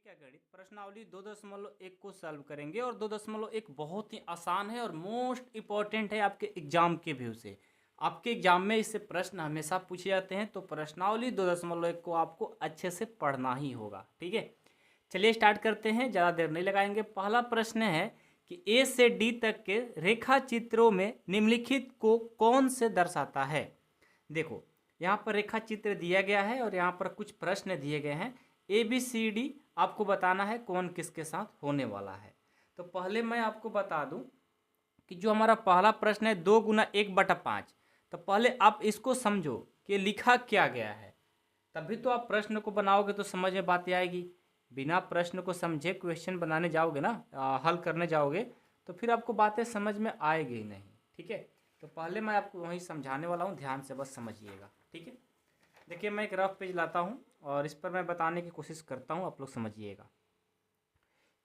ठीक है गणित प्रश्नावली 2.1 को सॉल्व करेंगे और 2.1 बहुत ही आसान है और मोस्ट इम्पॉर्टेंट है आपके एग्जाम के व्यू से। आपके एग्जाम में इससे प्रश्न हमेशा पूछे जाते हैं, तो प्रश्नावली 2.1 को आपको अच्छे से पढ़ना ही होगा। ठीक है, चलिए स्टार्ट करते हैं, ज़्यादा देर नहीं लगाएंगे। पहला प्रश्न है कि ए से डी तक के रेखा चित्रों में निम्नलिखित को कौन से दर्शाता है। देखो यहाँ पर रेखा चित्र दिया गया है और यहाँ पर कुछ प्रश्न दिए गए हैं। ए बी सी डी आपको बताना है कौन किसके साथ होने वाला है। तो पहले मैं आपको बता दूं कि जो हमारा पहला प्रश्न है 2 × 1/5, तो पहले आप इसको समझो कि लिखा क्या गया है, तभी तो आप प्रश्न को बनाओगे तो समझ में बात आएगी। बिना प्रश्न को समझे क्वेश्चन बनाने जाओगे ना, हल करने जाओगे, तो फिर आपको बातें समझ में आएगी ही नहीं। ठीक है, तो पहले मैं आपको वही समझाने वाला हूँ, ध्यान से बस समझिएगा। ठीक है, देखिए मैं एक रफ पेज लाता हूँ और इस पर मैं बताने की कोशिश करता हूँ, आप लोग समझिएगा।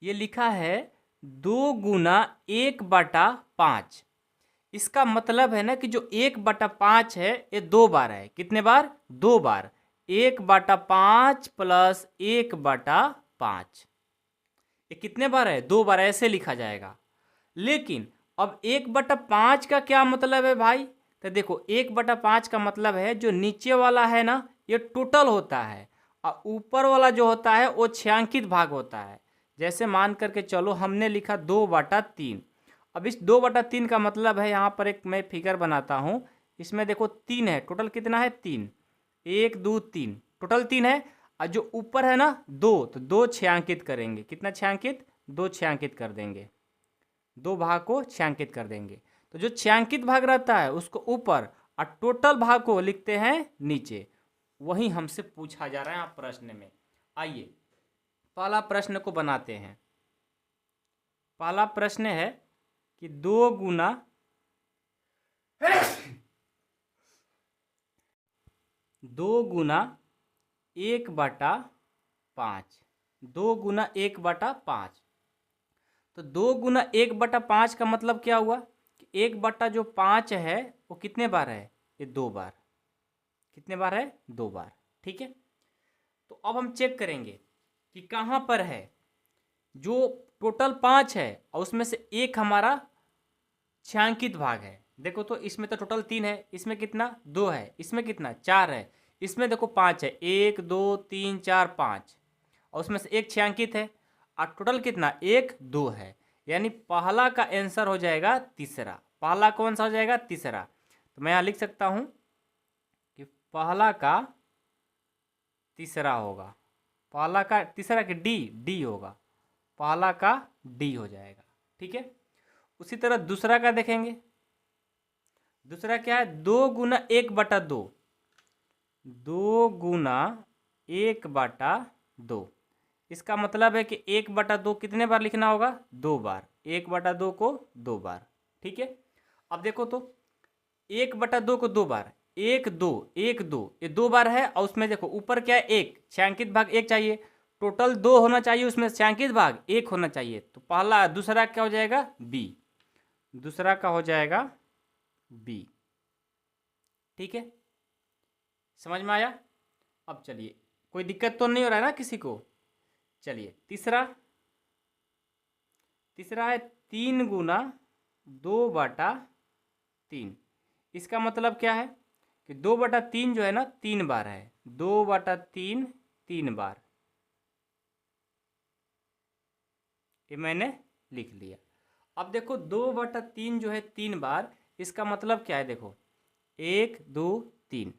ये लिखा है 2 × 1/5। इसका मतलब है ना कि जो 1/5 है ये 2 बार है। कितने बार? 2 बार। 1/5 + 1/5 ये कितने बार है? 2 बार। ऐसे लिखा जाएगा। लेकिन अब 1/5 का क्या मतलब है भाई? तो देखो 1/5 का मतलब है जो नीचे वाला है ना ये टोटल होता है और ऊपर वाला जो होता है वो छायांकित भाग होता है। जैसे मान करके चलो हमने लिखा 2/3। अब इस 2/3 का मतलब है, यहाँ पर एक मैं फिगर बनाता हूँ, इसमें देखो 3 है, टोटल कितना है? 3। 1 2 3 टोटल 3 है। और जो ऊपर है ना 2, तो 2 छायांकित करेंगे। कितना छायांकित? 2 छायांकित कर देंगे। 2 भाग को छायांकित कर देंगे। तो जो छायांकित भाग रहता है उसको ऊपर और टोटल भाग को लिखते हैं नीचे। वही हमसे पूछा जा रहा है आप प्रश्न में। आइए पहला प्रश्न को बनाते हैं। पहला प्रश्न है कि 2 × 1/5। 2 × 1/5। तो 2 × 1/5 का मतलब क्या हुआ कि 1/5 है वो कितने बार है? ये 2 बार। कितने बार है? 2 बार। ठीक है, तो अब हम चेक करेंगे कि कहाँ पर है। जो टोटल 5 है और उसमें से एक हमारा छायांकित भाग है। देखो तो इसमें तो टोटल 3 है, इसमें कितना? 2 है, इसमें कितना? 4 है, इसमें देखो 5 है। 1 2 3 4 5 और उसमें से एक छायांकित है और टोटल कितना? 1 2 है। यानी पहला का आंसर हो जाएगा तीसरा। पहला कौन सा हो जाएगा? तीसरा। तो मैं यहाँ लिख सकता हूँ कि पहला का तीसरा होगा। पहला का तीसरा कि डी होगा। पहला का डी हो जाएगा। ठीक है, उसी तरह दूसरा का देखेंगे। दूसरा क्या है? 2 × 1/2। 2 × 1/2। इसका मतलब है कि 1/2 कितने बार लिखना होगा? 2 बार। 1/2 को 2 बार। ठीक है, अब देखो तो 1/2 को 2 बार, 1 2 1 2 ये 2 बार है और उसमें देखो ऊपर क्या है? 1 छायांकित भाग 1 चाहिए। टोटल 2 होना चाहिए, उसमें छायांकित भाग 1 होना चाहिए। तो पहला दूसरा क्या हो जाएगा? बी। दूसरा का हो जाएगा बी। ठीक है, समझ में आया? अब चलिए, कोई दिक्कत तो नहीं हो रहा है ना किसी को? चलिए तीसरा है 3 × 2/3। इसका मतलब क्या है कि 2/3 जो है ना 3 बार है। 2/3 3 बार, ये मैंने लिख लिया। अब देखो 2/3 जो है 3 बार, इसका मतलब क्या है? देखो 1 2 3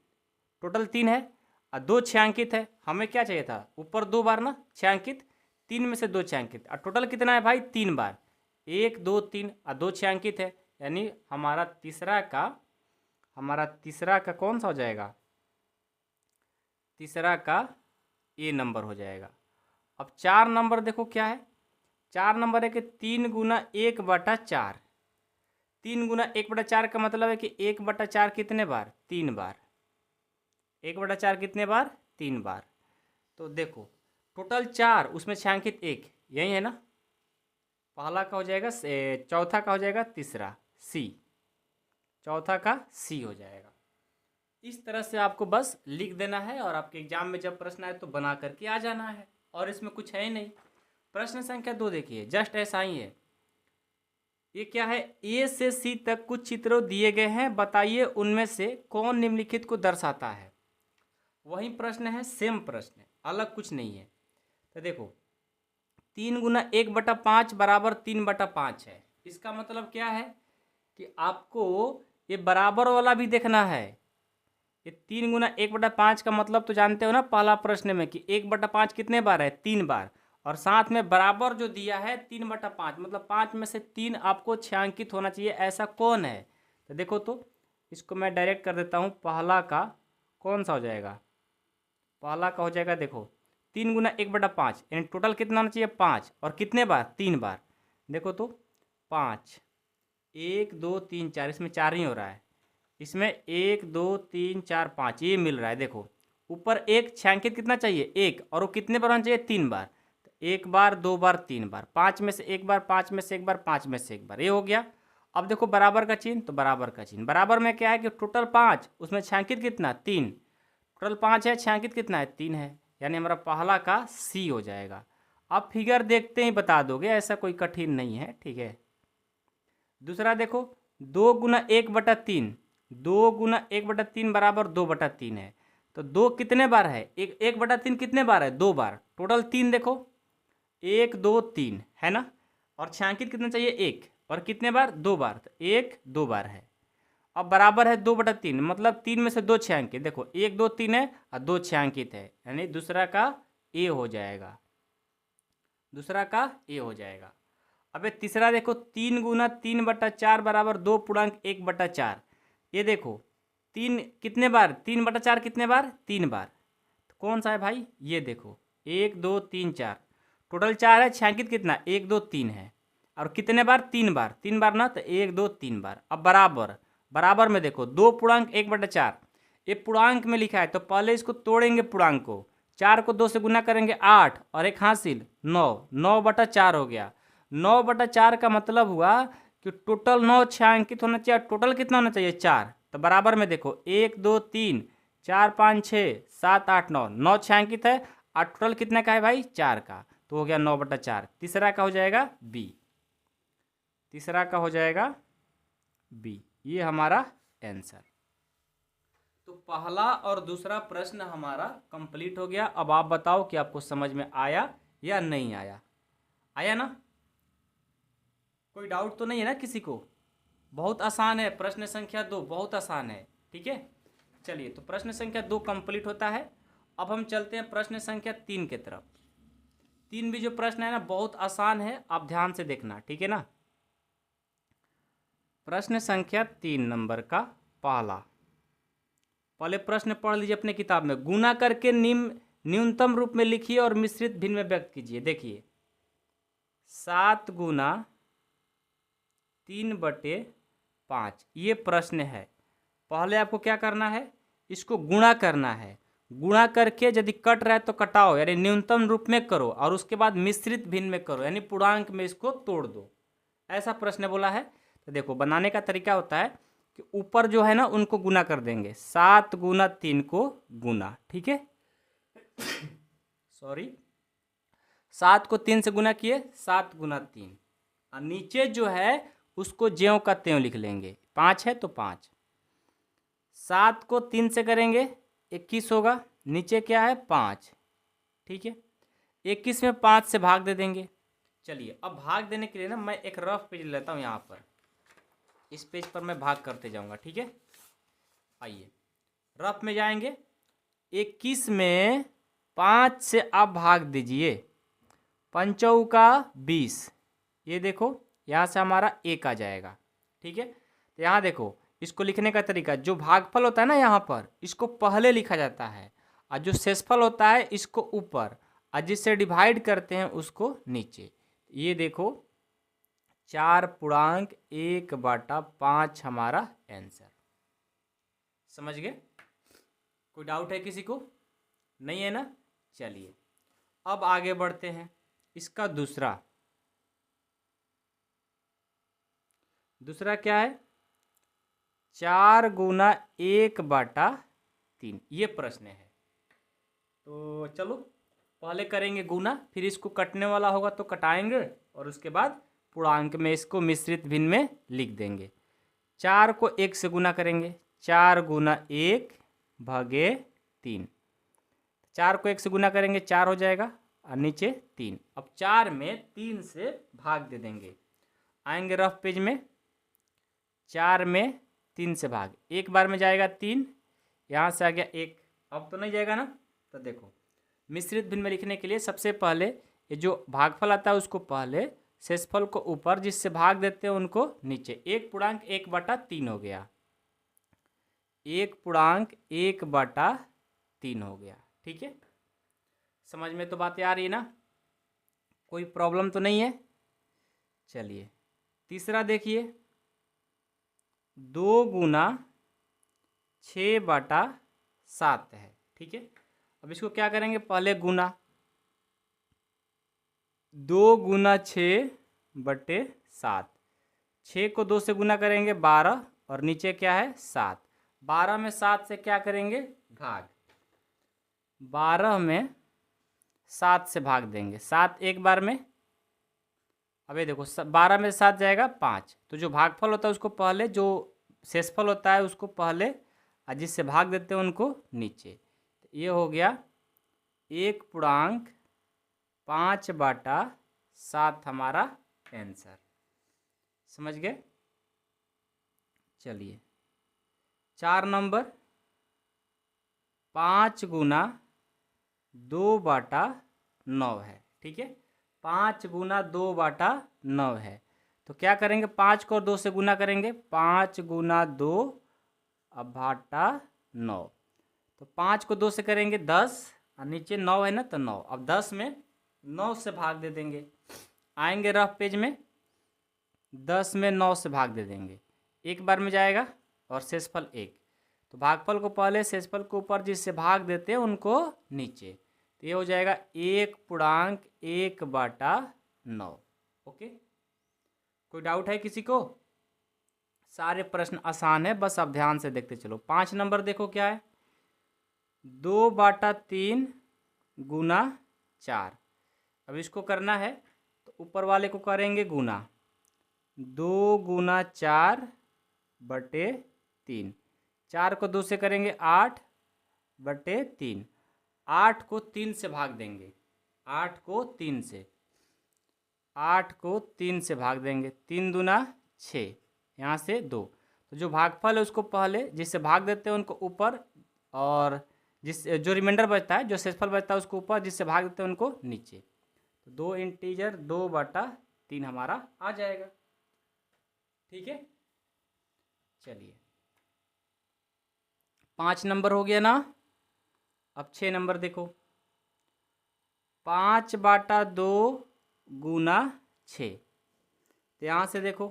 टोटल 3 है और 2 छायांकित है। हमें क्या चाहिए था? ऊपर 2 बार ना छायांकित, 3 में से 2 छायांकित और टोटल कितना है भाई? 3 बार। 1 2 3 और 2 छायांकित है, यानी हमारा तीसरा का कौन सा हो जाएगा? तीसरा का ए नंबर हो जाएगा। अब 4 नंबर देखो क्या है? 4 नंबर है कि 3 × 1/4। 3 × 1/4 का मतलब है कि 1/4 कितने बार? 3 बार। 1/4 कितने बार? 3 बार। तो देखो टोटल 4, उसमें छायांकित 1, यही है ना? पहला का हो जाएगा चौथा का हो जाएगा तीसरा सी। चौथा का सी हो जाएगा। इस तरह से आपको बस लिख देना है और आपके एग्जाम में जब प्रश्न आए तो बना करके आ जाना है। और इसमें कुछ है ही नहीं। प्रश्न संख्या 2 देखिए, जस्ट ऐसा ही है। ये क्या है, ए से सी तक कुछ चित्रों दिए गए हैं, बताइए उनमें से कौन निम्नलिखित को दर्शाता है। वही प्रश्न है, सेम प्रश्न है, अलग कुछ नहीं है। तो देखो 3 × 1/5 बराबर 3/5 है। इसका मतलब क्या है कि आपको ये बराबर वाला भी देखना है। ये 3 × 1/5 का मतलब तो जानते हो ना, पहला प्रश्न में कि 1/5 कितने बार है, 3 बार, और साथ में बराबर जो दिया है 3/5, मतलब 5 में से 3 आपको छायांकित होना चाहिए। ऐसा कौन है, तो देखो तो इसको मैं डायरेक्ट कर देता हूँ। पहला का कौन सा हो जाएगा, पहला का हो जाएगा देखो 3 × 1/5, यानी टोटल कितना होना चाहिए 5, और कितने बार, 3 बार। देखो तो 5, 1 2 3 4, इसमें 4 ही हो रहा है, इसमें 1 2 3 4 5 ये मिल रहा है। देखो ऊपर एक छायांकित कितना चाहिए, 1, और वो कितने बार होना चाहिए, 3 बार। तो 1 बार 2 बार 3 बार, 5 में से 1 बार, 5 में से 1 बार, 5 में से 1 बार, ये हो गया। अब देखो बराबर का चिन्ह, तो बराबर का चिन्ह, बराबर में क्या है कि टोटल 5, उसमें छायांकित कितना, 3, टोटल 5 है, छायांकित कितना है, 3 है, यानी हमारा पहला का सी हो जाएगा। अब फिगर देखते ही बता दोगे, ऐसा कोई कठिन नहीं है, ठीक है। दूसरा देखो 2 × 1/3, 2 × 1/3 बराबर 2/3 है। तो 2 कितने बार है, 1/3 कितने बार है, 2 बार, टोटल 3 देखो 1 2 3 है ना, और छायांकित कितना चाहिए 1, और कितने बार, 2 बार, तो 1 2 बार है। अब बराबर है 2/3, मतलब 3 में से 2 छायांकित, देखो 1 2 3 है और 2 छायांकित है, यानी दूसरा का ए हो जाएगा, दूसरा का ए हो जाएगा। अबे तीसरा देखो 3 × 3/4 बराबर 2 × 1/4, ये देखो 3 कितने बार, 3/4 कितने बार, 3 बार, तो कौन सा है भाई, ये देखो 1 2 3 4, टोटल 4 है, छायांकित कितना 1 2 3 है, और कितने बार, 3 बार, 3 बार ना, तो 1 2 3 बार। अब बराबर, बराबर में देखो 2 × 1/4, ये पूर्णांक में लिखा है, तो पहले इसको तोड़ेंगे पूर्णांक को, 4 को 2 से गुना करेंगे 8, और एक हासिल 9, 9/4 हो गया। 9/4 का मतलब हुआ कि टोटल 9 छायांकित होना चाहिए, टोटल कितना होना चाहिए, 4। तो बराबर में देखो 1 2 3 4 5 6 7 8 9, 9 छायांकित है, और टोटल कितने का है भाई, 4 का, तो हो गया 9/4। तीसरा का हो जाएगा बी, तीसरा का हो जाएगा बी, ये हमारा आंसर। तो पहला और दूसरा प्रश्न हमारा कंप्लीट हो गया। अब आप बताओ कि आपको समझ में आया या नहीं आया, आया ना, कोई डाउट तो नहीं है ना किसी को। बहुत आसान है, प्रश्न संख्या 2 बहुत आसान है, ठीक है। चलिए, तो प्रश्न संख्या 2 कंप्लीट होता है। अब हम चलते हैं प्रश्न संख्या 3 की तरफ। 3 भी जो प्रश्न है ना, बहुत आसान है, आप ध्यान से देखना, ठीक है ना। प्रश्न संख्या 3 नंबर का पहले प्रश्न पढ़ लीजिए अपने किताब में। गुना करके न्यूनतम रूप में लिखिए और मिश्रित भिन्न में व्यक्त कीजिए। देखिए 7 × 3/5 ये प्रश्न है। पहले आपको क्या करना है, इसको गुणा करना है, गुणा करके यदि कट रहा है तो कटाओ, यानी न्यूनतम रूप में करो, और उसके बाद मिश्रित भिन्न में करो, यानी पूर्णांक में इसको तोड़ दो। ऐसा प्रश्न बोला है। तो देखो बनाने का तरीका होता है कि ऊपर जो है ना उनको गुना कर देंगे, 7 × 3 को गुना, ठीक है, सॉरी 7 को 3 से गुना किए, 7 × 3, और नीचे जो है उसको ज्यों का त्यों लिख लेंगे, 5 है तो 5, 7 को 3 से करेंगे 21 होगा, नीचे क्या है 5, ठीक है, 21 में 5 से भाग दे देंगे। चलिए अब भाग देने के लिए ना मैं एक रफ पेज लेता हूँ, यहाँ पर इस पेज पर मैं भाग करते जाऊँगा, ठीक है। आइए रफ में जाएंगे, 21 में 5 से आप भाग दीजिए, 5 का 20, ये देखो यहाँ से हमारा 1 आ जाएगा, ठीक है। तो यहाँ देखो इसको लिखने का तरीका, जो भागफल होता है ना यहाँ पर इसको पहले लिखा जाता है, और जो शेषफल होता है इसको ऊपर, और जिससे डिवाइड करते हैं उसको नीचे। ये देखो 4/1/5 हमारा आंसर। समझ गए, कोई डाउट है किसी को, नहीं है ना। चलिए अब आगे बढ़ते हैं। इसका दूसरा क्या है, 4 × 1/3 ये प्रश्न है। तो चलो पहले करेंगे गुना, फिर इसको कटने वाला होगा तो कटाएंगे और उसके बाद पूर्णांक में इसको मिश्रित भिन्न में लिख देंगे। 4 को 1 से गुना करेंगे, 4 गुना 1 भागे 3। 4 को 1 से गुना करेंगे 4 हो जाएगा और नीचे 3। अब 4 में 3 से भाग दे देंगे। आएंगे रफ पेज में, 4 में 3 से भाग, एक बार में जाएगा 3, यहाँ से आ गया 1। अब तो नहीं जाएगा ना, तो देखो मिश्रित भिन्न में लिखने के लिए सबसे पहले ये जो भागफल आता है उसको पहले, शेषफल को ऊपर, जिससे भाग देते हैं उनको नीचे। 1/1/3 हो गया, 1/1/3 हो गया। ठीक है, समझ में तो बातें आ रही है ना, कोई प्रॉब्लम तो नहीं है। चलिए तीसरा देखिए, 2 गुना 6/7 है। ठीक है, अब इसको क्या करेंगे, पहले गुना, 2 गुना 6/7, 6 को 2 से गुना करेंगे 12 और नीचे क्या है 7। 12 में 7 से क्या करेंगे भाग, 12 में 7 से भाग देंगे, 7 एक बार में। अब ये देखो 12 में 7 जाएगा 5, तो जो भागफल होता है उसको पहले, जो शेषफल होता है उसको पहले और जिससे भाग देते हैं उनको नीचे। तो ये हो गया 1/5/7 हमारा आंसर। समझ गए। चलिए 4 नंबर, 5 गुना 2/9 है। ठीक है, 5 गुना 2/9 है, तो क्या करेंगे, 5 को 2 से गुना करेंगे, 5 गुना 2/9, तो 5 को 2 से करेंगे 10 और नीचे 9 है ना, तो 9। अब 10 में 9 से भाग दे देंगे। आएंगे रफ पेज में, 10 में 9 से भाग दे देंगे, एक बार में जाएगा और शेषफल 1, तो भागफल को पहले, शेषफल को ऊपर, जिससे भाग देते हैं उनको नीचे। तो ये हो जाएगा 1/1/9। ओके, कोई डाउट है किसी को? सारे प्रश्न आसान है, बस आप ध्यान से देखते चलो। 5 नंबर देखो क्या है, 2/3 गुना 4। अब इसको करना है तो ऊपर वाले को करेंगे गुना, 2 गुना 4/3, 4 को 2 से करेंगे 8/3, 8 को 3 से भाग देंगे, 8 को 3 से, 8 को 3 से भाग देंगे, 3 दूना 6, यहाँ से 2। तो जो भागफल है उसको पहले, जिससे भाग देते हैं उनको ऊपर, और जो रिमाइंडर बचता है, जो शेषफल बचता है उसको ऊपर, जिससे भाग देते हैं उनको नीचे। तो 2 इंटीजर 2/3 हमारा आ जाएगा। ठीक है, चलिए 5 नंबर हो गया ना। अब 6 नंबर देखो, 5/2 गुना 6, तो यहाँ से देखो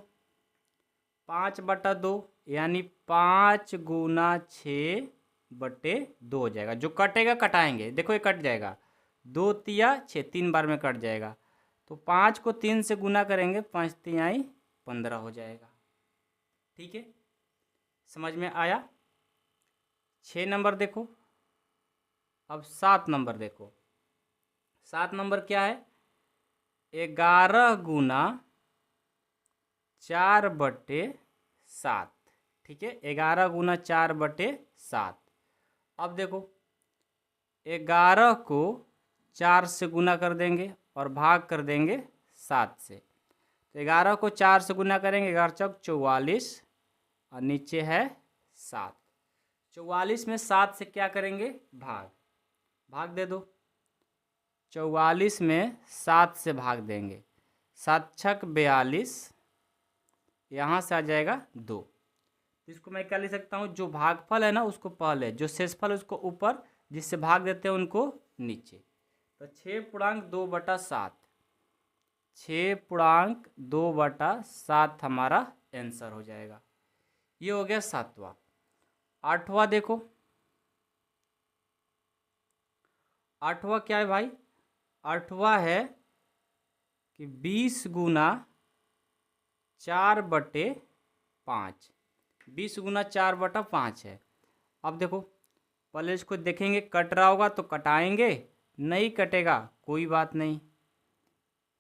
5/2 यानी 5 गुना 6/2 हो जाएगा। जो कटेगा कटाएंगे, देखो ये कट जाएगा, 2 तिया 6, 3 बार में कट जाएगा। तो 5 को 3 से गुना करेंगे, 5 तिहाई 15 हो जाएगा। ठीक है, समझ में आया। 6 नंबर देखो। अब 7 नंबर देखो, 7 नंबर क्या है, 11 गुना 4/7। ठीक है, 11 गुना 4/7। अब देखो 11 को 4 से गुना कर देंगे और भाग कर देंगे 7 से। तो 11 को 4 से गुना करेंगे, 11 चौक 44 और नीचे है 7। 44 में 7 से क्या करेंगे भाग, भाग दे दो। 44 में 7 से भाग देंगे, 7 छक 42, यहाँ से आ जाएगा 2। इसको मैं क्या लिख सकता हूँ, जो भागफल है ना उसको पहले, जो शेषफल है उसको ऊपर, जिससे भाग देते हैं उनको नीचे। तो 6/2/7, 6/2/7 हमारा आंसर हो जाएगा। ये हो गया 7वां। 8वां देखो, 8वां क्या है भाई, 8वां है कि 20 गुना 4/5, 20 गुना 4/5 है। अब देखो पहले इसको देखेंगे, कट रहा होगा तो कटाएंगे, नहीं कटेगा कोई बात नहीं,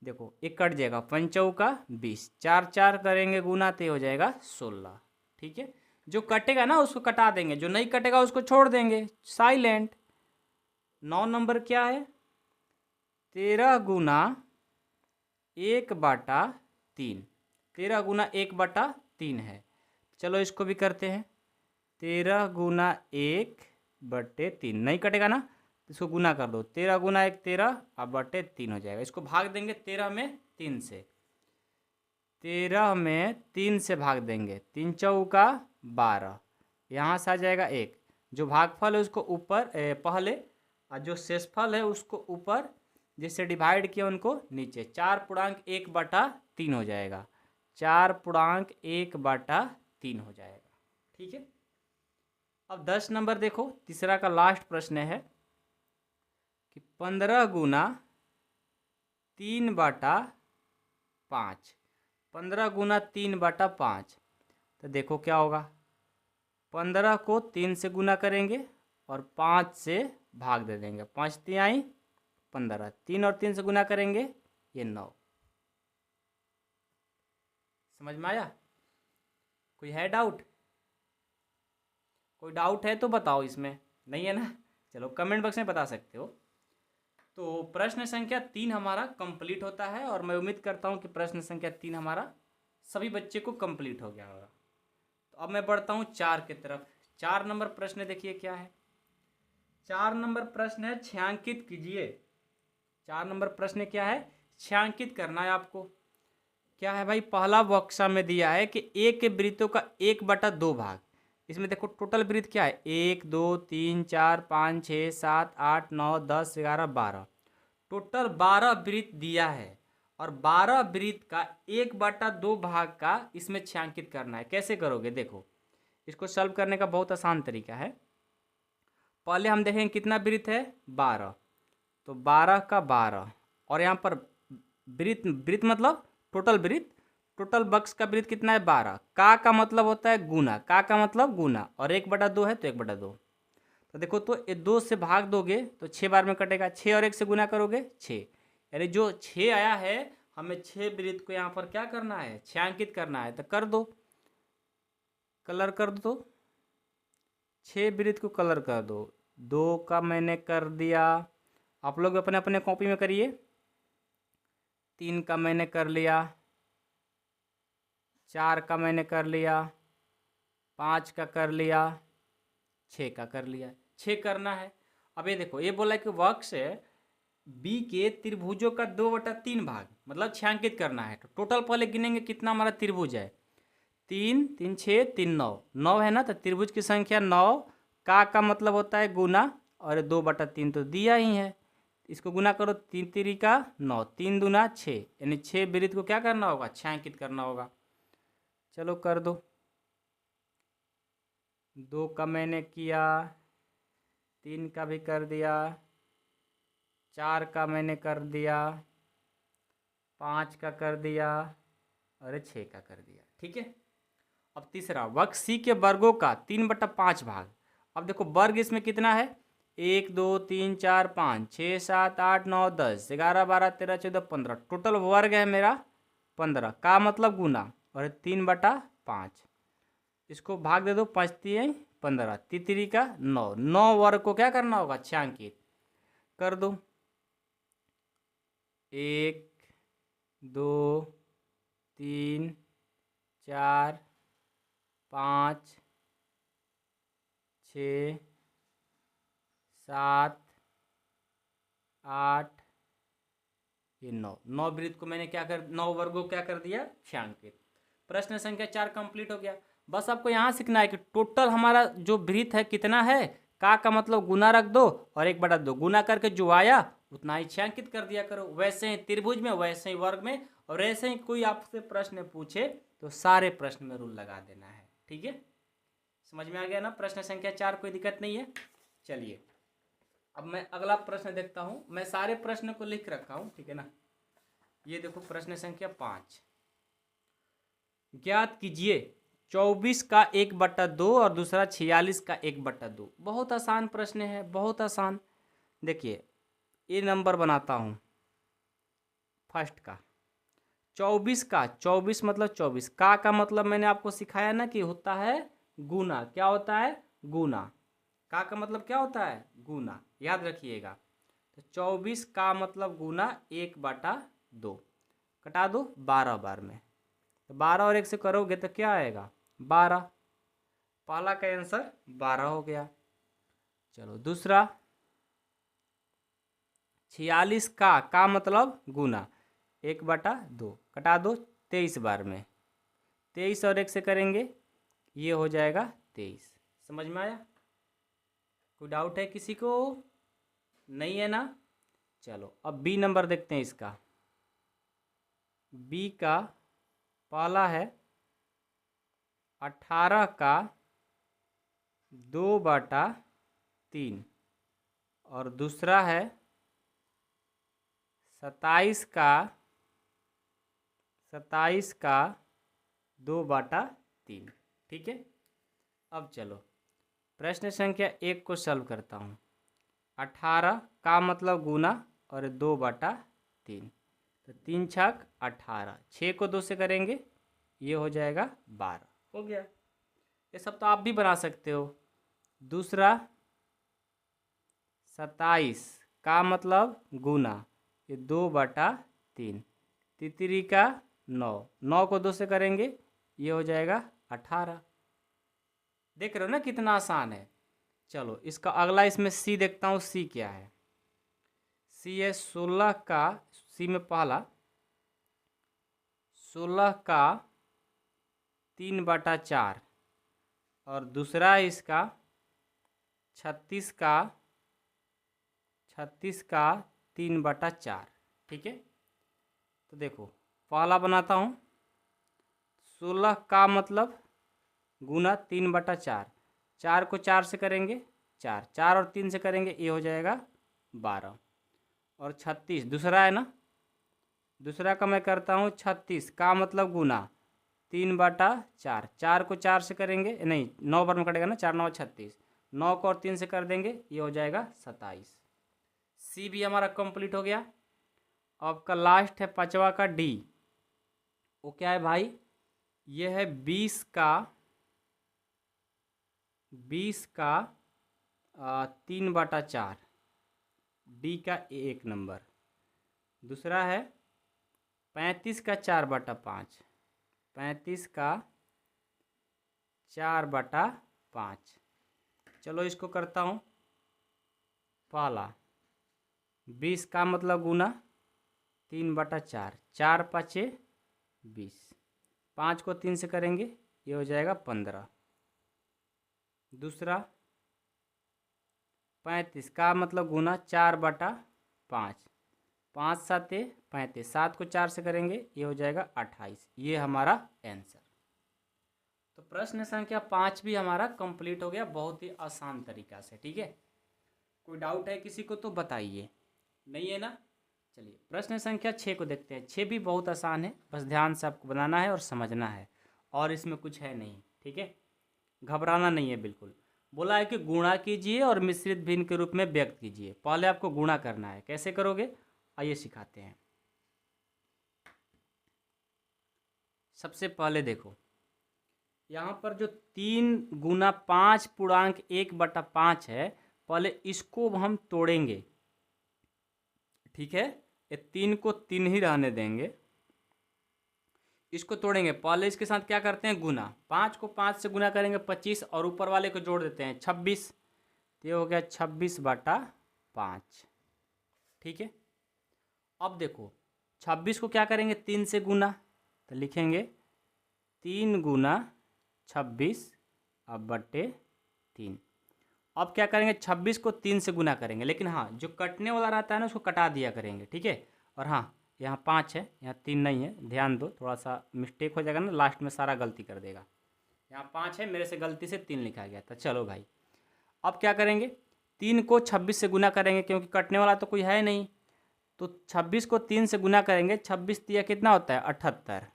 देखो एक कट जाएगा, 5 का 20, 4 4 करेंगे गुना तो हो जाएगा 16। ठीक है, जो कटेगा ना उसको कटा देंगे, जो नहीं कटेगा उसको छोड़ देंगे, साइलेंट। 9 नंबर क्या है, 13 गुना 1/3, 13 गुना 1/3 है। चलो इसको भी करते हैं, 13 गुना 1/3, नहीं कटेगा ना, इसको गुना कर दो, 13 गुना 1 13 और बटे 3 हो जाएगा। इसको भाग देंगे 13 में 3 से, 13 में 3 से भाग देंगे, 3 चौका 12, यहाँ से आ जाएगा 1, जो भागफल है उसको ऊपर पहले और जो शेषफल है उसको ऊपर, जिससे डिवाइड किया उनको नीचे, 4.1/3 हो जाएगा, 4.1/3 हो जाएगा। ठीक है, अब 10 नंबर देखो, तीसरा का लास्ट प्रश्न है कि 15 गुना 3/5, 15 गुना 3/5, तो देखो क्या होगा, 15 को 3 से गुना करेंगे और 5 से भाग दे देंगे, 5 तिहाई 15, 3 और 3 से गुना करेंगे ये 9। समझ में आया? कोई है डाउट? कोई डाउट है तो बताओ, इसमें नहीं है ना, चलो कमेंट बॉक्स में बता सकते हो। तो प्रश्न संख्या 3 हमारा कंप्लीट होता है और मैं उम्मीद करता हूँ कि प्रश्न संख्या 3 हमारा सभी बच्चे को कंप्लीट हो गया होगा। तो अब मैं बढ़ता हूँ 4 की तरफ। 4 नंबर प्रश्न देखिए क्या है, 4 नंबर प्रश्न है छायांकित कीजिए। 4 नंबर प्रश्न क्या है, छायांकित करना है आपको। क्या है भाई, पहला बक्सा में दिया है कि एक वृत्तों का 1/2 भाग, इसमें देखो टोटल वृत्त क्या है, 1 2 3 4 5 6 7 8 9 10 11 12, टोटल 12 वृत्त दिया है और 12 वृत्त का 1/2 भाग का इसमें छायांकित करना है। कैसे करोगे, देखो इसको सॉल्व करने का बहुत आसान तरीका है। पहले हम देखेंगे कितना वृत्त है, 12, तो 12 का 12 और यहाँ पर वृत्त, वृत्त मतलब टोटल वृत्त, टोटल बक्स का वृत्त कितना है 12, का मतलब होता है गुना, का मतलब गुना, और 1/2 है तो 1/2। तो देखो, तो ये 2 से भाग दोगे तो 6 बार में कटेगा, 6 और 1 से गुना करोगे 6, यानी जो 6 आया है हमें 6 वृत्त को यहाँ पर क्या करना है, छायांकित करना है। तो कर दो, कलर कर दो, 6 वृत्त को कलर कर दो। 2 का मैंने कर दिया, आप लोग अपने अपने कॉपी में करिए। 3 का मैंने कर लिया, 4 का मैंने कर लिया, 5 का कर लिया, 6 का कर लिया। 6 करना है। अब ये देखो, ये बोला कि वक्ष बी के त्रिभुजों का 2/3 भाग, मतलब छायांकित करना है। तो टोटल पहले गिनेंगे कितना हमारा त्रिभुज है, 3 3 6 3 9, 9 है ना, तो त्रिभुज की संख्या 9, का मतलब होता है गुना, और 2/3 तो दिया ही है, इसको गुना करो, 3 3 का 9, 3 दूना 6, यानी 6 वृत्त को क्या करना होगा, छायांकित करना होगा। चलो कर दो, 2 का मैंने किया, 3 का भी कर दिया, 4 का मैंने कर दिया, 5 का कर दिया, और 6 का कर दिया। ठीक है, अब तीसरा, वक्र सी के वर्गों का 3/5 भाग। अब देखो वर्ग इसमें कितना है, 1 2 3 4 5 6 7 8 9 10 11 12 13 14 15, टोटल वर्ग है मेरा 15, का मतलब गुना, और 3/5, इसको भाग दे दो, 5 3 15, तितरी का 9, 9 वर्ग को क्या करना होगा, छायांकित कर दो। 1 2 3 4 5 6 7 8, ये 9, 9 वृत्त को मैंने क्या कर, 9 वर्गों को क्या कर दिया, छायांकित। प्रश्न संख्या 4 कंप्लीट हो गया। बस आपको यहाँ सीखना है कि टोटल हमारा जो वृत्त है कितना है, का मतलब गुना रख दो और 1/2 गुना करके जो आया उतना ही छायांकित कर दिया करो। वैसे ही त्रिभुज में, वैसे ही वर्ग में, और ऐसे ही कोई आपसे प्रश्न पूछे तो सारे प्रश्न में रूल लगा देना है। ठीक है, समझ में आ गया ना, प्रश्न संख्या 4, कोई दिक्कत नहीं है। चलिए अब मैं अगला प्रश्न देखता हूँ, मैं सारे प्रश्न को लिख रखा हूँ, ठीक है ना। ये देखो प्रश्न संख्या 5, ज्ञात कीजिए 24 का 1/2 और दूसरा 46 का 1/2। बहुत आसान प्रश्न है, बहुत आसान। देखिए ए नंबर बनाता हूँ फर्स्ट का। 24 का, 24 मतलब 24 का मतलब मैंने आपको सिखाया ना कि होता है गुना। क्या होता है? गुना। का मतलब क्या होता है? गुना, याद रखिएगा। तो 24 का मतलब गुना 1/2, कटा दो 12 बार में। तो 12 और 1 से करोगे तो क्या आएगा? 12। पहला का आंसर 12 हो गया। चलो दूसरा, 46 का मतलब गुना 1/2, कटा दो 23 बार में। 23 और 1 से करेंगे, ये हो जाएगा 23। समझ में आया? कोई डाउट है किसी को? नहीं है ना? चलो अब बी नंबर देखते हैं इसका। बी का पहला है 18 का 2/3 और दूसरा है 27 का 2/3। ठीक है, अब चलो प्रश्न संख्या 1 को सॉल्व करता हूँ। 18 का मतलब गुना और 2/3, तो 3 छक 18, 6 को 2 से करेंगे, ये हो जाएगा 12। हो गया। ये सब तो आप भी बना सकते हो। दूसरा 27 का मतलब गुना, ये 2/3, तितरी का 9, 9 को 2 से करेंगे, ये हो जाएगा 18। देख रहे हो ना कितना आसान है। चलो इसका अगला, इसमें सी देखता हूँ, सी क्या है। सी है 16 का, सी में पहला 16 का 3/4 और दूसरा है इसका 36 का 3/4। ठीक है, तो देखो पहला बनाता हूँ। 16 का मतलब गुना 3/4, 4 को 4 से करेंगे 4, 4 और 3 से करेंगे, ये हो जाएगा 12। और 36 दूसरा है ना, दूसरा का मैं करता हूँ 36 का मतलब गुना 3/4, 4 को 4 से करेंगे, नहीं 9 बार में कटेगा ना, 4 9 36, 9 को और 3 से कर देंगे, ये हो जाएगा 27। सी भी हमारा कंप्लीट हो गया। अब का लास्ट है पांचवा का डी। वो क्या है भाई? ये है 20 का 3/4, डी का एक नंबर। दूसरा है 35 का 4/5, 35 का 4/5। चलो इसको करता हूँ। पहला 20 का मतलब गुना 3/4, 4 5 20, 5 को 3 से करेंगे, ये हो जाएगा 15। दूसरा 35 का मतलब गुना 4/5, 5 7 35, 7 को 4 से करेंगे, ये हो जाएगा 28। ये हमारा आंसर। तो प्रश्न संख्या 5 भी हमारा कंप्लीट हो गया बहुत ही आसान तरीका से। ठीक है, कोई डाउट है किसी को तो बताइए। नहीं है ना? चलिए प्रश्न संख्या 6 को देखते हैं। 6 भी बहुत आसान है, बस ध्यान से आपको बनाना है और समझना है, और इसमें कुछ है नहीं। ठीक है, घबराना नहीं है बिल्कुल। बोला है कि गुणा कीजिए और मिश्रित भिन्न के रूप में व्यक्त कीजिए। पहले आपको गुणा करना है, कैसे करोगे आइए सिखाते हैं। सबसे पहले देखो यहाँ पर जो 3×5 है, पहले इसको हम तोड़ेंगे। ठीक है, ये 3 को 3 ही रहने देंगे, इसको तोड़ेंगे। पहले इसके साथ क्या करते हैं? गुना। 5 को 5 से गुना करेंगे 25, और ऊपर वाले को जोड़ देते हैं 26, तो ये हो गया 26/5। ठीक है, अब देखो 26 को क्या करेंगे? 3 से गुना, तो लिखेंगे 3 गुना 26 अब बटे 3। अब क्या करेंगे? 26 को 3 से गुना करेंगे, लेकिन हाँ जो कटने वाला रहता है ना उसको कटा दिया करेंगे। ठीक है, और हाँ यहाँ 5 है, यहाँ 3 नहीं है, ध्यान दो, थोड़ा सा मिस्टेक हो जाएगा ना, लास्ट में सारा गलती कर देगा। यहाँ 5 है, मेरे से गलती से 3 लिखा गया था। चलो भाई अब क्या करेंगे? 3 को 26 से गुना करेंगे, क्योंकि कटने वाला तो कोई है नहीं, तो 26 को 3 से गुना करेंगे। 26 तिया कितना होता है? 78,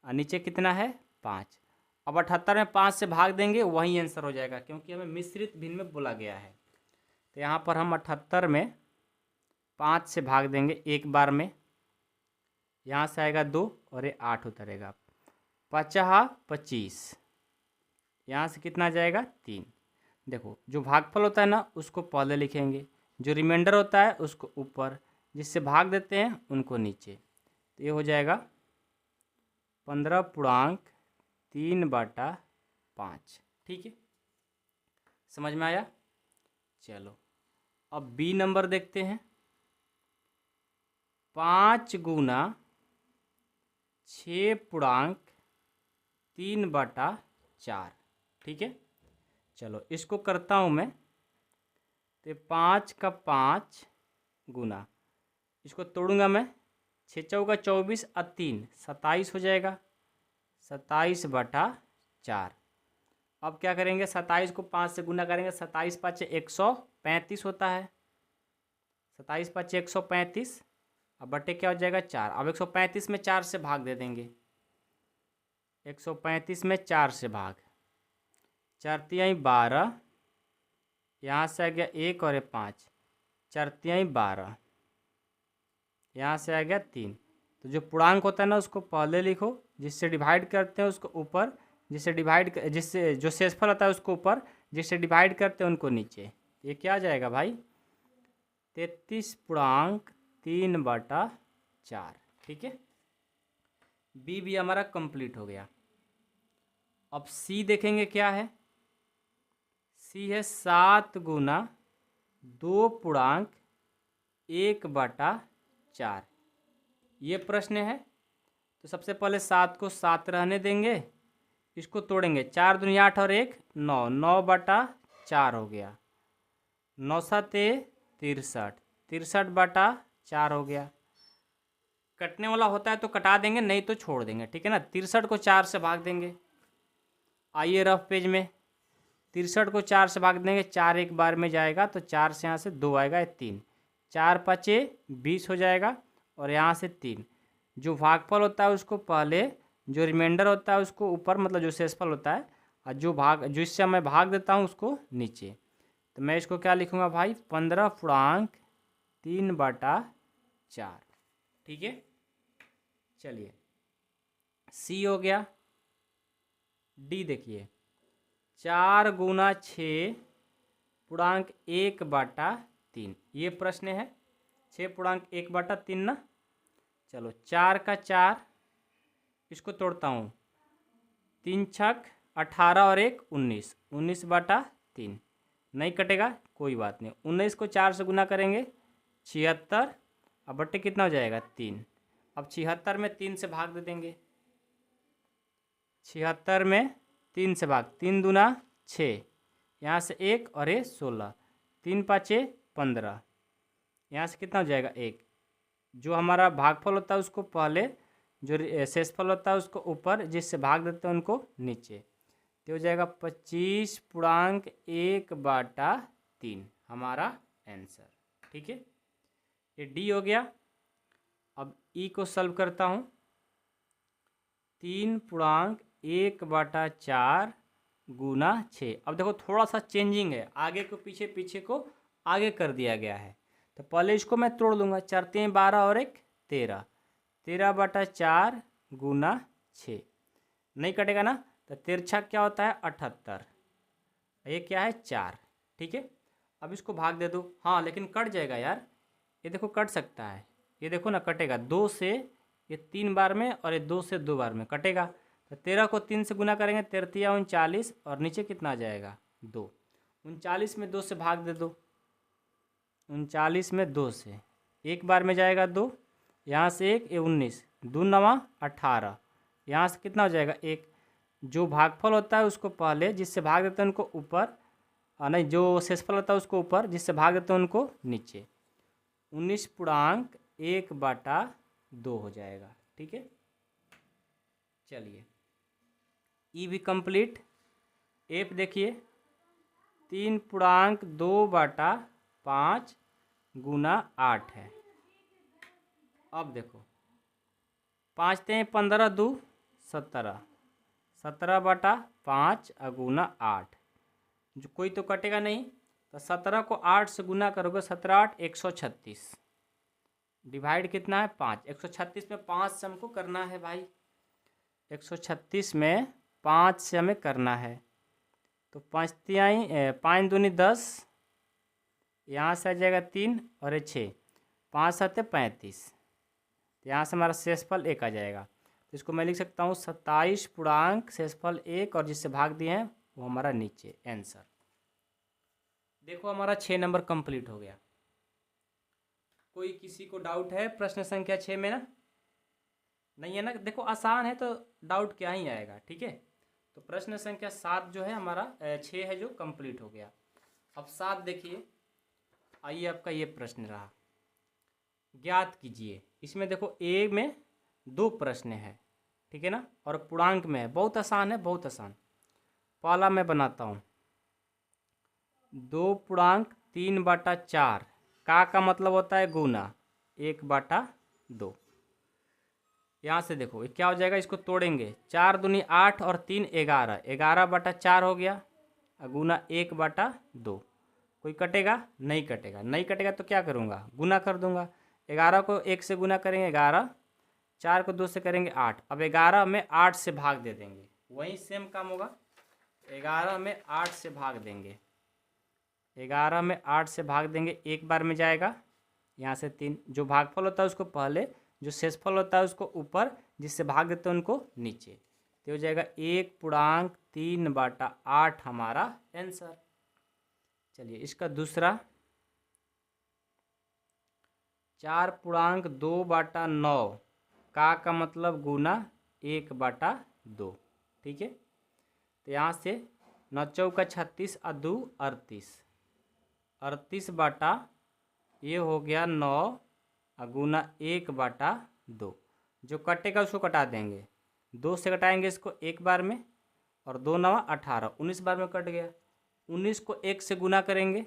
और नीचे कितना है? 5। अब 78 में 5 से भाग देंगे, वही आंसर हो जाएगा, क्योंकि हमें मिश्रित भिन्न में बोला गया है। तो यहाँ पर हम 78 में 5 से भाग देंगे एक बार में, यहाँ से आएगा 2 और ये 8 उतरेगा। 5 25, यहाँ से कितना जाएगा 3। देखो जो भागफल होता है ना उसको पहले लिखेंगे, जो रिमाइंडर होता है उसको ऊपर, जिससे भाग देते हैं उनको नीचे। तो ये हो जाएगा 15/3/5। ठीक है, समझ में आया। चलो अब बी नंबर देखते हैं। 5 गुना 6/3/4। ठीक है, चलो इसको करता हूँ मैं। तो 5 का 5 गुना, इसको तोड़ूंगा मैं, 6 चौका 24 और 3 27 हो जाएगा, 27/4। अब क्या करेंगे, 27 को 5 से गुना करेंगे, 27 5 135 होता है, 27 5 135। अब बटे क्या हो जाएगा 4। अब 135 में 4 से भाग दे देंगे, 135 में 4 से भाग, 4 तिहाई 12, यहाँ से आ गया 1 और 5, 4 तिहाई 12, यहाँ से आ गया 3। तो जो पूर्णांक होता है ना उसको पहले लिखो, जिससे डिवाइड करते हैं उसको ऊपर, जिससे जो शेषफल होता है उसको ऊपर, जिससे डिवाइड करते हैं उनको नीचे। ये क्या आ जाएगा भाई, 33/3/4। ठीक है, बी भी हमारा कंप्लीट हो गया। अब सी देखेंगे क्या है। सी है 7 गुना 2/1/4। ये प्रश्न है। तो सबसे पहले 7 को 7 रहने देंगे, इसको तोड़ेंगे, 4 दूनी 8 और 1 9, 9/4 हो गया, 9 7 63, 63/4 हो गया। कटने वाला होता है तो कटा देंगे, नहीं तो छोड़ देंगे। ठीक है ना, 63 को 4 से भाग देंगे। आइए रफ पेज में, 63 को 4 से भाग देंगे, 4 एक बार में जाएगा तो 4 से यहाँ से 2 आएगा, 3, 4 5 20 हो जाएगा, और यहाँ से 3। जो भागफल होता है उसको पहले, जो रिमाइंडर होता है उसको ऊपर, मतलब जो शेषफल होता है, और जो इससे मैं भाग देता हूँ उसको नीचे। तो मैं इसको क्या लिखूँगा भाई, 15/3/4। ठीक है, चलिए सी हो गया। डी देखिए, 4 गुना 6/1/3। ये प्रश्न है, 6/1/3 ना। चलो 4 का 4, इसको तोड़ता हूँ, 3 छक 18 और 1 19, 19/3। नहीं कटेगा, कोई बात नहीं। 19 को 4 से गुना करेंगे, 76, अब बट्टे कितना हो जाएगा 3। अब 76 में 3 से भाग दे देंगे, 76 में 3 से भाग, 3 दूना 6, यहाँ से 1 और ये 16, 3 5 15, यहाँ से कितना हो जाएगा 1। जो हमारा भागफल होता है उसको पहले, जो शेषफल होता है उसको ऊपर, जिससे भाग देते हैं उनको नीचे। तो हो जाएगा 25/1/3 हमारा आंसर। ठीक है, ये डी हो गया। अब ई को सॉल्व करता हूँ। 3/1/4 गुना 6। अब देखो थोड़ा सा चेंजिंग है, आगे को पीछे, पीछे को आगे कर दिया गया है। तो पहले इसको मैं तोड़ लूँगा, 4 3 12 और 1 13, 13/4 गुना 6। नहीं कटेगा ना, तो तिरछा क्या होता है 78, ये क्या है 4। ठीक है, अब इसको भाग दे दो। हाँ लेकिन कट जाएगा यार, ये देखो कट सकता है, ये देखो ना कटेगा, 2 से ये 3 बार में और ये 2 से 2 बार में कटेगा। तो 13 को 3 से गुना करेंगे, 13 39, और नीचे कितना आ जाएगा 2। 39 में 2 से भाग दे दो, 39 में 2 से एक बार में जाएगा 2, यहाँ से 1, ये 19, 2 9 18, यहाँ से कितना हो जाएगा 1। जो भागफल होता है उसको पहले, जिससे भाग देते हैं उनको ऊपर, नहीं जो शेषफल होता है उसको ऊपर, जिससे भाग देते हैं उनको नीचे। 19/1/2 हो जाएगा। ठीक है, चलिए ई भी कंप्लीट। एफ देखिए, 3/2/5 गुना 8 है। अब देखो 5 3 15 2 17, 17/5 गुना 8। जो कोई तो कटेगा नहीं, तो 17 को 8 से गुना करोगे, 17 8 136, डिवाइड कितना है 5, 136 में 5 से हमको करना है भाई, 136 में 5 से हमें करना है। तो 5 तिहाई 5 दूनी 10, यहाँ से आ जाएगा 3 और ये 6, 5 7 35, तो यहाँ से हमारा शेषफल 1 आ जाएगा। तो इसको मैं लिख सकता हूँ 27 पूर्णांक शेषफल 1 और जिससे भाग दिए हैं वो हमारा नीचे आंसर। देखो हमारा 6 नंबर कंप्लीट हो गया। कोई किसी को डाउट है प्रश्न संख्या 6 में ना? नहीं है ना? देखो आसान है तो डाउट क्या ही आएगा, ठीक है। तो प्रश्न संख्या 7 जो है हमारा 6 है जो कंप्लीट हो गया। अब 7 देखिए, आइए आपका ये प्रश्न रहा, ज्ञात कीजिए। इसमें देखो ए में 2 प्रश्न है, ठीक है ना, और पूर्णांक में है। बहुत आसान है, बहुत आसान। पहला मैं बनाता हूँ, 2 पूर्णांक 3/4 का मतलब होता है गुना 1/2। यहाँ से देखो ये क्या हो जाएगा, इसको तोड़ेंगे, 4 दूनी 8 और 3 11, 11/4 हो गया, गुना 1/2। कोई कटेगा? नहीं कटेगा। नहीं कटेगा तो क्या करूँगा, गुना कर दूंगा। 11 को 1 से गुना करेंगे 11, 4 को 2 से करेंगे 8। अब 11 में 8 से भाग दे देंगे, वही सेम काम होगा। 11 में 8 से भाग देंगे, 11 में 8 से भाग देंगे, एक बार में जाएगा, यहाँ से 3। जो भागफल होता है उसको पहले, जो शेषफल होता है उसको ऊपर, जिससे भाग देते हैं उनको नीचे। तो हो जाएगा 1/3/8 हमारा आंसर। चलिए इसका दूसरा, 4/2/9 का मतलब गुना 1/2, ठीक है। तो यहाँ से 9 चौका 36 और 2 38, 38 ये हो गया 9 गुना 1/2। जो कटेगा उसको कटा देंगे, 2 से कटाएंगे इसको एक बार में, और 2 9 18, 19 बार में कट गया। 19 को 1 से गुना करेंगे,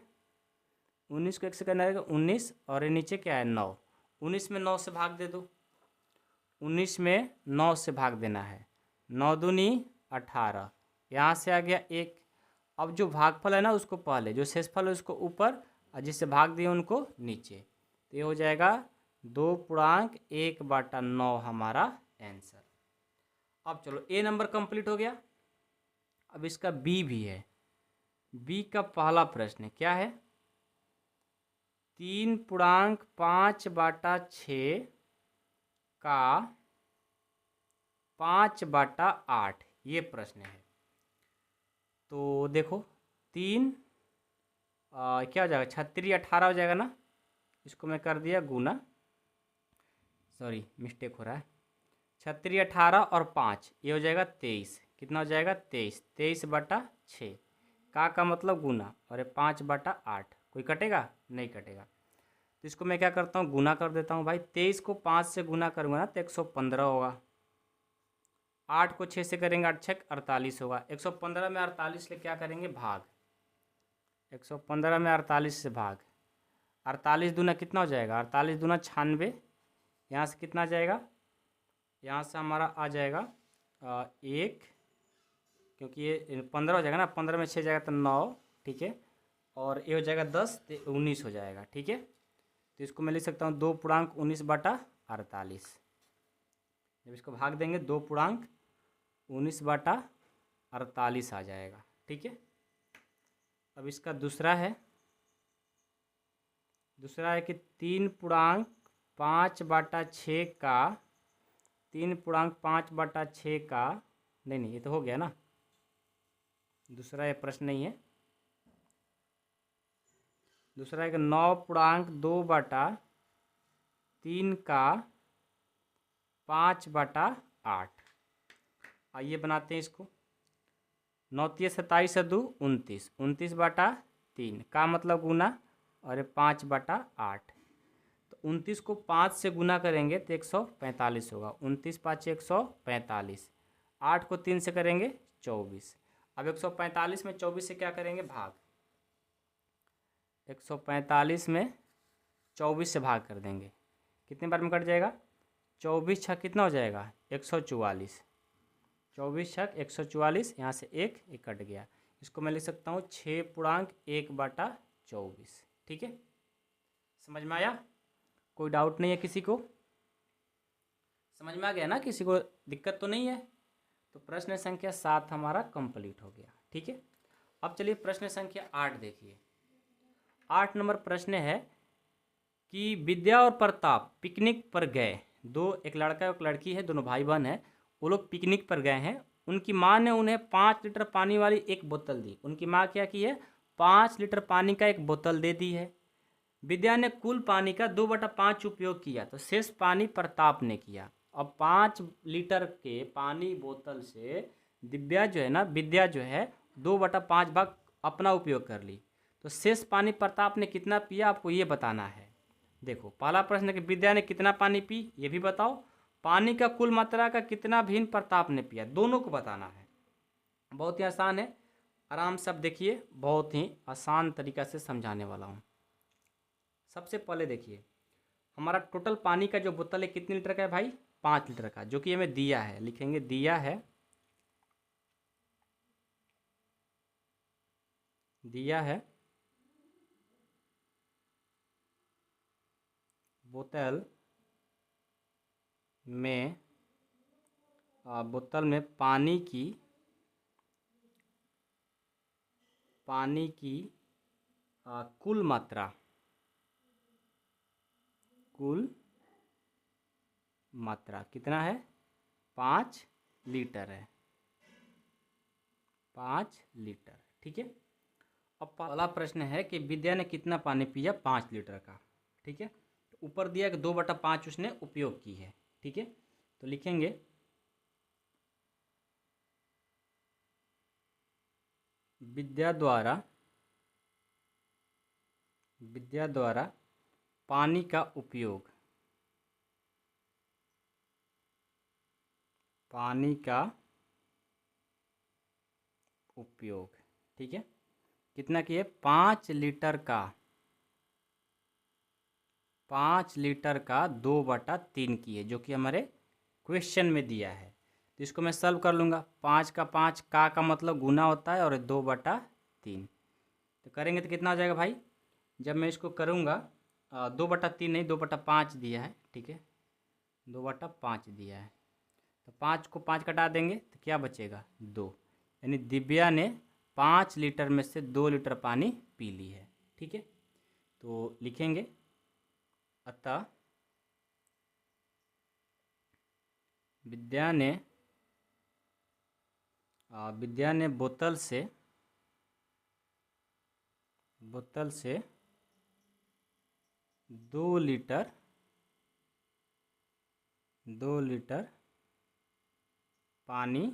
19 को 1 से करना रहेगा 19, और ये नीचे क्या है 9। 19 में 9 से भाग दे दो, 19 में 9 से भाग देना है, 9 दूनी 18, यहाँ से आ गया 1। अब जो भागफल है ना उसको पहले, जो शेषफल है उसको ऊपर, और जिससे भाग दिए उनको नीचे। तो ये हो जाएगा 2/1/9 हमारा आंसर। अब चलो ए नंबर कंप्लीट हो गया। अब इसका बी भी है। बी का पहला प्रश्न क्या है, 3/5/6 का 5/8, ये प्रश्न है। तो देखो 3 क्या हो जाएगा, 36 18 हो जाएगा ना। इसको मैं कर दिया गुना, सॉरी मिस्टेक हो रहा है, 36 18 और 5 ये हो जाएगा 23। कितना हो जाएगा 23, 23/6 का मतलब गुना, और ये 5/8। कोई कटेगा? नहीं कटेगा। तो इसको मैं क्या करता हूँ, गुना कर देता हूँ भाई। 23 को 5 से गुना करूँगा ना तो 115 होगा। 8 को 6 से करेंगे 8 6 48 होगा। 115 में 48 से क्या करेंगे, भाग। 115 में 48 से भाग, 48 दूना कितना हो जाएगा, 48 दूना 96। यहाँ से कितना जाएगा, यहाँ से हमारा आ जाएगा 1, क्योंकि ये 15 हो जाएगा ना, 15 में 6 जाएगा तो 9, ठीक है। और ये हो जाएगा 10 तो 19 हो जाएगा, ठीक है। तो इसको मैं लिख सकता हूँ 2/19/48। जब इसको भाग देंगे 2/19/48 आ जाएगा, ठीक है। अब इसका दूसरा है, कि 3/5/6 का 3/5/6 का, नहीं ये तो हो गया ना, दूसरा ये प्रश्न नहीं है। दूसरा है 9/2/3 का 5/8। आइए बनाते हैं इसको। 9 27 2 29, 29/3 का मतलब गुना, और 5/8। तो 29 को 5 से गुना करेंगे तो 145 होगा, 29 5 145। 8 को 3 से करेंगे 24। अब 145 में 24 से क्या करेंगे, भाग। 145 में 24 से भाग कर देंगे, कितने बार में कट जाएगा, 24 छक कितना हो जाएगा, 144। 24 छक 144, यहाँ से एक कट गया। इसको मैं लिख सकता हूँ 6/1/24, ठीक है। समझ में आया। कोई डाउट नहीं है किसी को? समझ में आ गया ना? किसी को दिक्कत तो नहीं है? तो प्रश्न संख्या 7 हमारा कंप्लीट हो गया। ठीक है, अब चलिए प्रश्न संख्या 8 देखिए। 8 नंबर प्रश्न है कि विद्या और प्रताप पिकनिक पर गए। एक लड़का और एक लड़की है, दोनों भाई बहन हैं। वो लोग पिकनिक पर गए हैं। उनकी माँ ने उन्हें 5 लीटर पानी वाली एक बोतल दी। उनकी माँ क्या की है? 5 लीटर पानी का एक बोतल दे दी है। विद्या ने कुल पानी का 2/5 उपयोग किया, तो शेष पानी प्रताप ने किया। अब 5 लीटर के पानी बोतल से विद्या जो है 2/5 भाग अपना उपयोग कर ली, तो शेष पानी प्रताप ने कितना पिया, आपको ये बताना है। देखो, पहला प्रश्न है कि विद्या ने कितना पानी पी, ये भी बताओ। पानी का कुल मात्रा का कितना भिन्न प्रताप ने पिया, दोनों को बताना है। बहुत ही आसान है, आराम से आप देखिए, बहुत ही आसान तरीका से समझाने वाला हूँ। सबसे पहले देखिए, हमारा टोटल पानी का जो बोतल है कितने लीटर का है भाई? 5 लीटर का, जो कि हमें दिया है। लिखेंगे दिया है बोतल में पानी की कुल मात्रा कितना है? 5 लीटर है। 5 लीटर, ठीक है। अब पहला प्रश्न है कि विद्या ने कितना पानी पिया? 5 लीटर का, ठीक है। तो ऊपर दिया कि 2/5 उसने उपयोग की है, ठीक है। तो लिखेंगे विद्या द्वारा पानी का उपयोग, ठीक है। कितना की है? 5 लीटर का 2/3 की है, जो कि हमारे क्वेश्चन में दिया है। तो इसको मैं सॉल्व कर लूँगा। 5 का 5 का मतलब गुना होता है, और 2/3 तो करेंगे तो कितना हो जाएगा भाई? जब मैं इसको करूँगा 2/3 नहीं, 2/5 दिया है, ठीक है। 2/5 दिया है, तो 5 को 5 कटा देंगे तो क्या बचेगा? 2। यानी दिव्या ने 5 लीटर में से 2 लीटर पानी पी ली है, ठीक है। तो लिखेंगे अतः विद्या ने बोतल से 2 लीटर पानी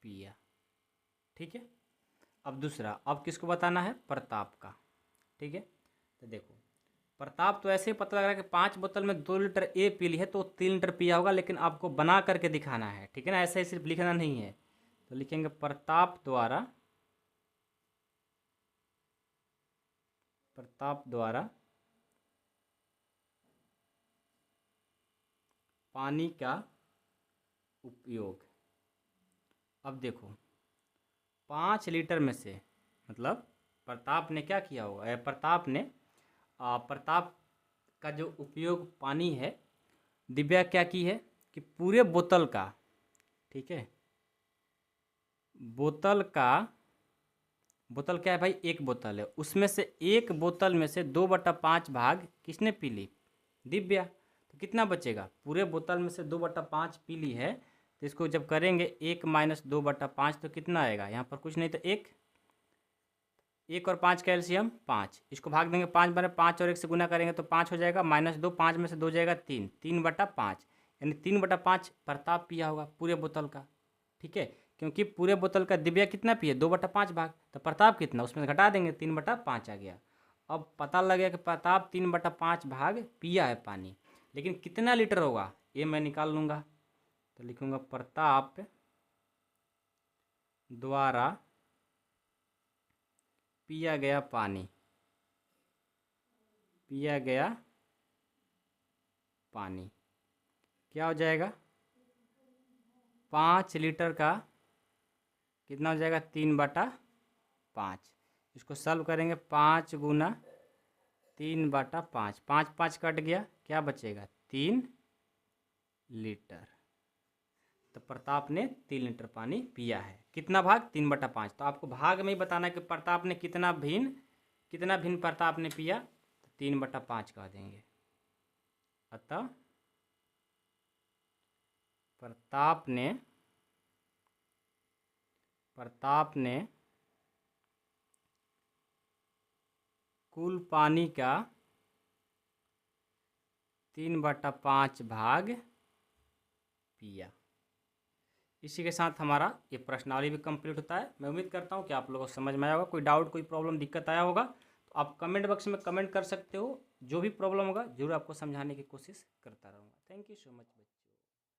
पिया, ठीक है। अब दूसरा, अब किसको बताना है? प्रताप का, ठीक है। तो देखो, प्रताप तो ऐसे ही पता लग रहा है कि 5 बोतल में 2 लीटर ए पी ली है, तो 3 लीटर पिया होगा, लेकिन आपको बना करके दिखाना है, ठीक है ना। ऐसे ही सिर्फ लिखना नहीं है। तो लिखेंगे प्रताप द्वारा पानी का उपयोग। अब देखो, 5 लीटर में से, मतलब प्रताप ने क्या किया होगा? प्रताप का जो उपयोग पानी है, दिव्या क्या की है कि पूरे बोतल का, ठीक है, बोतल क्या है भाई? एक बोतल है, उसमें से एक बोतल में से 2/5 भाग किसने पी ली? दिव्या। तो कितना बचेगा? पूरे बोतल में से 2/5 पी ली है, तो इसको जब करेंगे 1 - 2/5 तो कितना आएगा? यहाँ पर कुछ नहीं तो 1 और 5 का एलसीएम 5। इसको भाग देंगे 5 बार, 5 और 1 से गुना करेंगे तो 5 हो जाएगा, -2, 5 में से 2 जाएगा 3, 3/5, यानी 3/5 प्रताप पिया होगा पूरे बोतल का, ठीक है। क्योंकि पूरे बोतल का दिव्या कितना पिए? 2/5 भाग, तो प्रताप कितना? उसमें घटा देंगे, 3/5 आ गया। अब पता लग गया कि प्रताप 3/5 भाग पिया है पानी, लेकिन कितना लीटर होगा ये मैं निकाल लूँगा। तो लिखूँगा प्रताप द्वारा पिया गया पानी क्या हो जाएगा? 5 लीटर का कितना हो जाएगा? 3/5। इसको सॉल्व करेंगे, 5 × 3/5, 5 कट गया, क्या बचेगा 3 लीटर। तो प्रताप ने 3 लीटर पानी पिया है। कितना भाग? 3/5। तो आपको भाग में ही बताना है कि प्रताप ने कितना भिन्न प्रताप ने पिया, तो 3/5 कह देंगे। अतः प्रताप ने कुल पानी का 3/5 भाग पिया। इसी के साथ हमारा ये प्रश्नावली भी कंप्लीट होता है। मैं उम्मीद करता हूँ कि आप लोगों को समझ में आया होगा। कोई डाउट, कोई प्रॉब्लम, दिक्कत आया होगा तो आप कमेंट बॉक्स में कमेंट कर सकते हो। जो भी प्रॉब्लम होगा जरूर आपको समझाने की कोशिश करता रहूँगा। Thank you so much.